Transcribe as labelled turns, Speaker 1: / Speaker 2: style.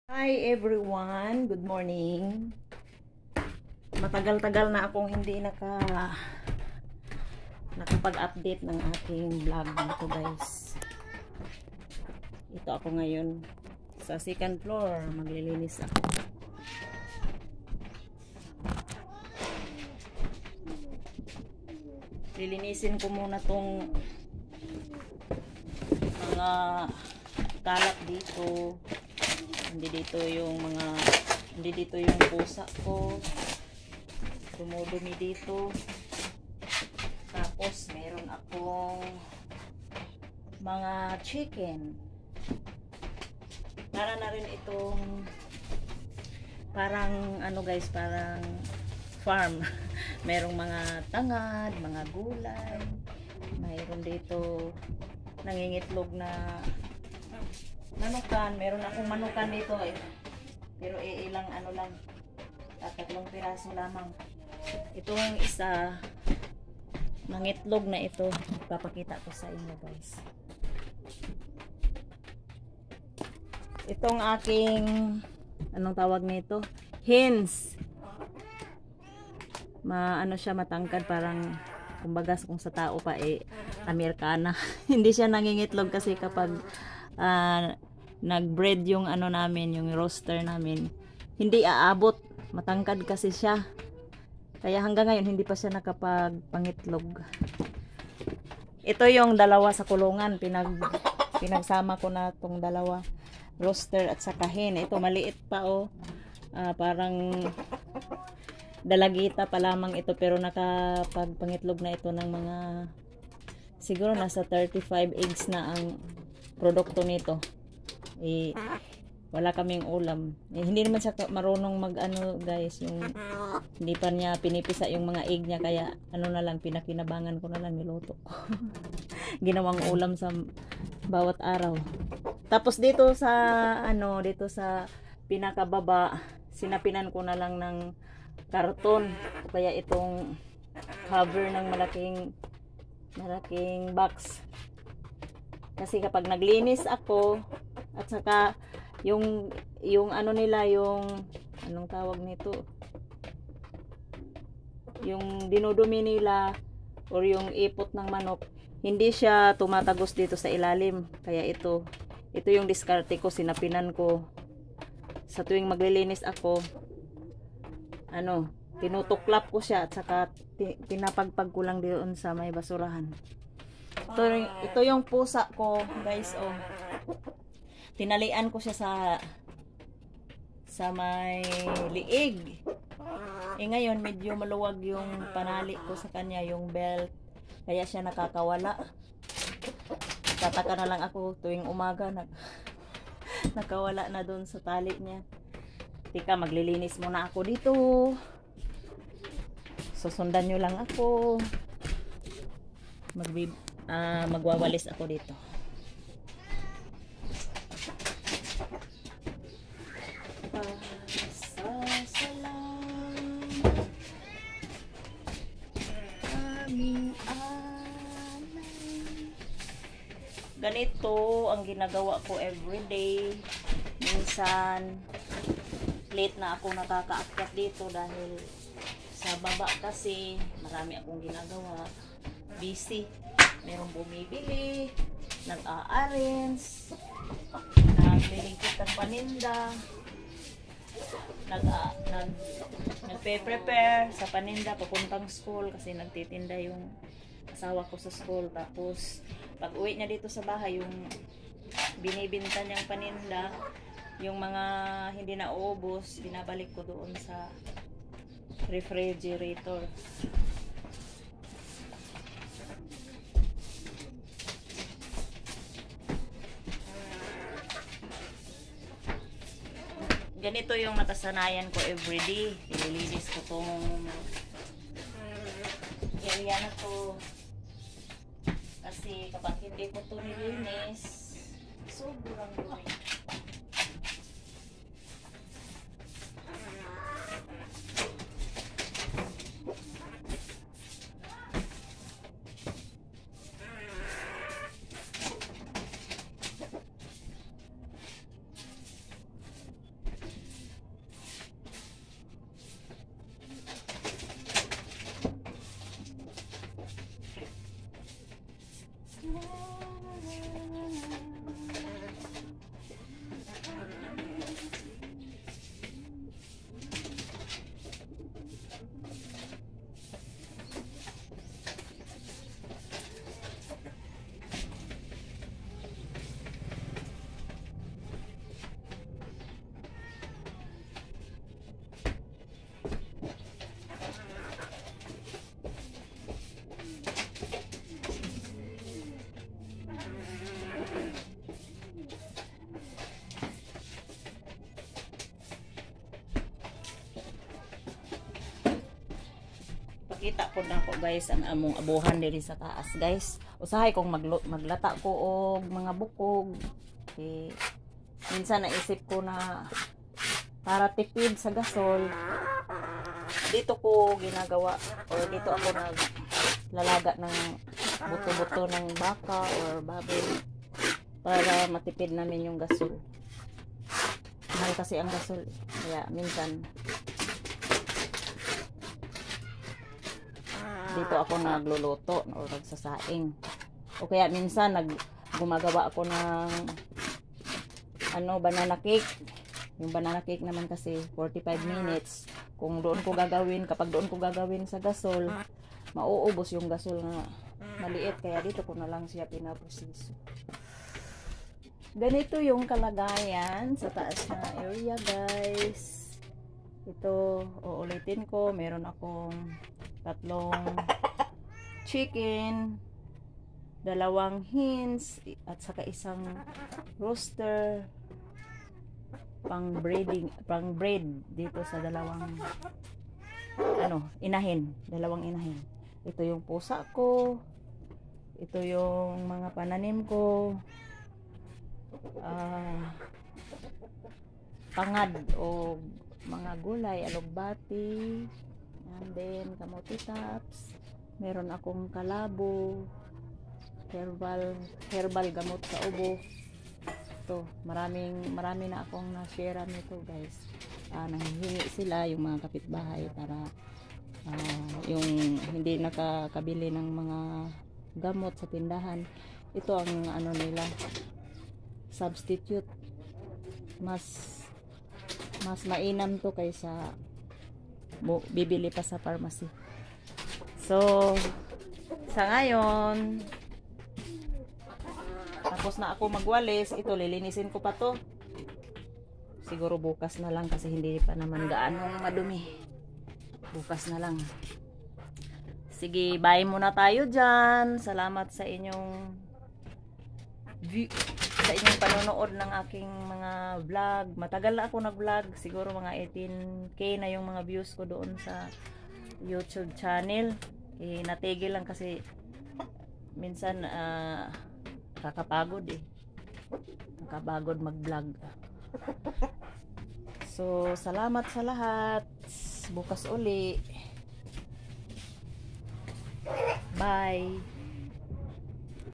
Speaker 1: Hi everyone, good morning. Matagal-tagal na akong hindi nakapag-update ng aking vlog dito, guys. Ito ako ngayon sa second floor, maglilinis ako. Lilinisin ko muna tong mga kalat dito. Hindi dito yung pusa ko. Dumudumi dito. Tapos meron akong mga chicken. Para na rin itong parang ano guys, parang farm. Merong mga tangad, mga gulay. Mayroon dito nangingitlog na manukan. Meron akong manukan dito eh. Pero ilang ano lang. 3 piraso lamang. Itong isa nangitlog na ito. Papakita ko sa inyo guys. Itong aking anong tawag nito? Hens. Ano siya, matangkad, parang kumbaga kung sa tao pa eh Amerikana. Hindi siya nangingitlog kasi kapag nag-breed yung ano namin, yung roaster namin, hindi aabot, matangkad kasi siya. Kaya hanggang ngayon hindi pa siya nakapagpangitlog. Ito yung dalawa sa kulungan, pinagsama ko na tong dalawa, roaster at saka hen. Ito maliit pa oh. Parang dalagita pa lamang ito, pero nakapagpangitlog na ito ng mga siguro nasa 35 eggs na ang produkto nito. Wala kaming ulam. Hindi naman siya marunong mag-ano guys, yung hindi pa niya pinipisa yung mga egg niya, kaya ano na lang, pinakinabangan ko na lang, niluto ko. Ginawang ulam sa bawat araw. Tapos dito sa pinakababa, sinapinan ko na lang ng karton, kaya itong cover ng malaking box. Kasi kapag naglinis ako at saka yung ano nila, yung anong tawag nito, yung dinudumi nila or yung ipot ng manok, hindi siya tumatagos dito sa ilalim. Kaya ito yung diskarte ko, sinapinan ko. Sa tuwing maglilinis ako, tinutuklap ko siya at saka pinapagpag ko lang doon sa may basurahan. Ito yung pusa ko guys, oh. Tinalian ko siya sa may liig. Ngayon medyo maluwag yung panali ko sa kanya, yung belt, kaya siya nakakawala. Tataka na lang ako tuwing umaga, nakawala na doon sa tali niya. Tika, maglilinis muna ako dito. Susundan nyo lang ako. Magwawalis ako dito. Ganito ang ginagawa ko everyday. Minsan late na ako nakakaakyat dito dahil sa baba kasi marami akong ginagawa. Busy. Merong bumibili, nag-a-arrange, naglilingkit ng paninda, nagpe-prepare sa paninda papuntang school kasi nagtitinda yung asawa ko sa school. Tapos pag uwi niya dito sa bahay, yung binibinta niyang paninda, yung mga hindi na uubos, binabalik ko doon sa refrigerator. Ganito yung nakasanayan ko everyday. Nililinis ko tong area na to. Kasi kapag hindi ko to nilinis, sobrang dumi. ipakita ko na ko guys ang among abuhan diri sa taas guys. Usahay kong maglata ko og mga bukog. Okay. Minsan naisip ko na para tipid sa gasol, dito ko ginagawa or dito ako naglalaga ng buto-buto ng baka or baboy para matipid namin yung gasol. Mahal kasi ang gasol. Kaya minsan dito ako nagluluto o nagsasaing. O kaya minsan gumagawa ako ng banana cake. Yung banana cake naman kasi 45 minutes. Kung doon ko gagawin, kapag doon ko gagawin sa gasol, mauubos yung gasol na maliit. Kaya dito ko na lang siya pinaproseso. Ganito yung kalagayan sa taas na area guys. Ito, uulitin ko, meron akong 3 chicken, 2 hens, at saka 1 rooster pang breed dito sa 2 inahin, 2 inahin. Ito yung pusa ko, ito yung mga pananim ko, pangad o mga gulay, alugbati, and then kamote tops. Meron akong kalabo, herbal gamot sa ubo. Ito, marami na akong na-share nito guys. Nanghihingi sila yung mga kapitbahay para yung hindi nakakabili ng mga gamot sa tindahan. Ito ang nila, substitute. Mas mainam to kaysa bibili pa sa pharmacy. So sa ngayon tapos na ako magwalis. Ito, lilinisin ko pa to. Siguro bukas na lang kasi hindi pa naman gaano madumi. Bukas na lang. Sige, bye muna tayo dyan. Salamat sa inyong panonood ng aking mga vlog. Matagal na ako nag-vlog. Siguro mga 18k na yung mga views ko doon sa YouTube channel. Natigil lang kasi minsan kakapagod nakapagod mag-vlog. So salamat sa lahat. Bukas uli. Bye.